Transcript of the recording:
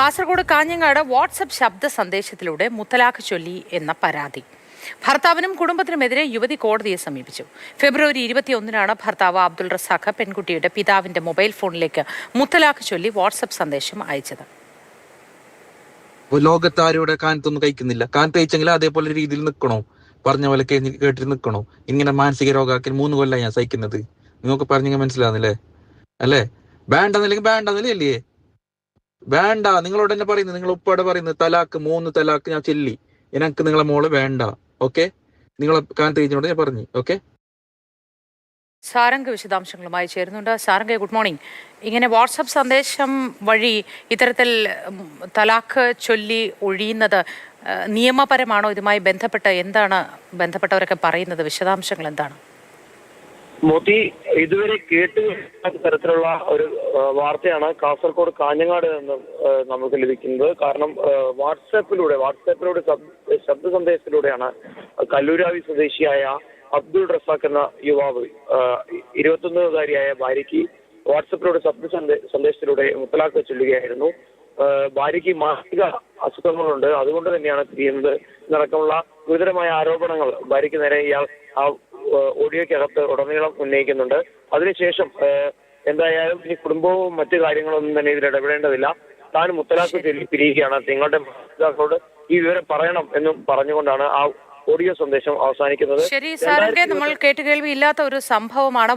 Kasaragod Kanhangad WhatsApp ശബ്ദ സന്ദേശത്തിലൂടെ മുത്തലാഖ് ചൊല്ലി എന്ന പരാതി. ഭർത്താവിനും കുടുംബത്തിനുമെതിരെ യുവതി കോടതിയെ സമീപിച്ചു. ഫെബ്രുവരി 21-നാണ് ഭർത്താവ് അബ്ദുൾ റസാഖ് പെൺകുട്ടിയുടെ പിതാവിന്റെ മൊബൈൽ ഫോണിലേക്ക് മുത്തലാഖ് ചൊല്ലി വാട്സപ്പ് സന്ദേശം അയച്ചത്. ലോകത്താരോടെ കാനത്തൊന്നും കഴിക്കുന്നില്ല. കാനത്ത് കഴിച്ചെങ്കിൽ അതേപോലെ രീതിയിൽ നിൽക്കണോ? പറഞ്ഞ പോലെ കേട്ടിട്ട് നിൽക്കണോ? ഇങ്ങനെ മാനസിക രോഗാക്കി 3 കൊല്ലം ഞാൻ സഹിക്കുന്നത്. നിങ്ങൾക്ക് പറഞ്ഞെങ്കിൽ മനസ്സിലാവുന്നില്ലേ? അല്ലേ? വേണ്ടെന്നില്ലെങ്കിൽ വേണ്ടെന്നല്ലേ? വേണ്ട. നിങ്ങളോട് തന്നെ പറയുന്നത്, നിങ്ങൾ ഉപ്പാടെ പറയുന്നത് തലാക്ക് 3 തലാക്ക് ഞാൻ ചൊല്ലി. എനിക്ക് നിങ്ങളെ മോള് വേണ്ട. ഓക്കെ, നിങ്ങളെ കാനത്ത് കഴിച്ചോണ്ട് ഞാൻ പറഞ്ഞു. ഓക്കെ, സാരംഗ് വിശദാംശങ്ങളുമായി ചേരുന്നുണ്ട്. Sarang, good morning. ഇങ്ങനെ വാട്സപ്പ് സന്ദേശം വഴി ഇത്തരത്തിൽ തലാഖ് ചൊല്ലി ഒഴിയുന്നത് നിയമപരമാണോ? ഇതുമായി ബന്ധപ്പെട്ട് എന്താണ് ബന്ധപ്പെട്ടവരൊക്കെ പറയുന്നത്? വിശദാംശങ്ങൾ എന്താണ്? മോത്തി, ഇതുവരെ കേട്ട് തരത്തിലുള്ള ഒരു വാർത്തയാണ് കാസർഗോഡ് കാഞ്ഞങ്ങാട് നിന്ന് നമുക്ക് ലഭിക്കുന്നത്. കാരണം വാട്സാപ്പിലൂടെ ശബ്ദ സന്ദേശത്തിലൂടെയാണ് കല്ലൂരാവി സ്വദേശിയായ അബ്ദുൾ റസാഖ് എന്ന യുവാവ് 21-കാരിയായ ഭാര്യയ്ക്ക് വാട്സപ്പിലൂടെ ശബ്ദ സന്ദേശത്തിലൂടെ മുത്തലാഖ് ചൊല്ലുകയായിരുന്നു. ഭാര്യയ്ക്ക് മാനസിക അസുഖങ്ങളുണ്ട്, അതുകൊണ്ട് തന്നെയാണ് തിരിയുന്നത് എന്നടക്കമുള്ള ഗുരുതരമായ ആരോപണങ്ങൾ ഭാര്യയ്ക്ക് നേരെ ഇയാൾ ആ ഓഡിയോയ്ക്കകത്ത് ഉടനീളം ഉന്നയിക്കുന്നുണ്ട്. അതിനുശേഷം എന്തായാലും ഈ കുടുംബവും മറ്റു കാര്യങ്ങളൊന്നും തന്നെ ഇതിൽ ഇടപെടേണ്ടതില്ല, താൻ മുത്തലാഖ് ചൊല്ലി പിരിയുകയാണ്, നിങ്ങളുടെ മാതാക്കളോട് ഈ വിവരം പറയണം എന്നും പറഞ്ഞുകൊണ്ടാണ് ആ ഓഡിയോ സന്ദേശം അവസാനിക്കുന്നത്. ശരി സാരംഗ്, നമ്മൾ കേട്ടുകേൾവി ഇല്ലാത്ത ഒരു സംഭവമാണ്.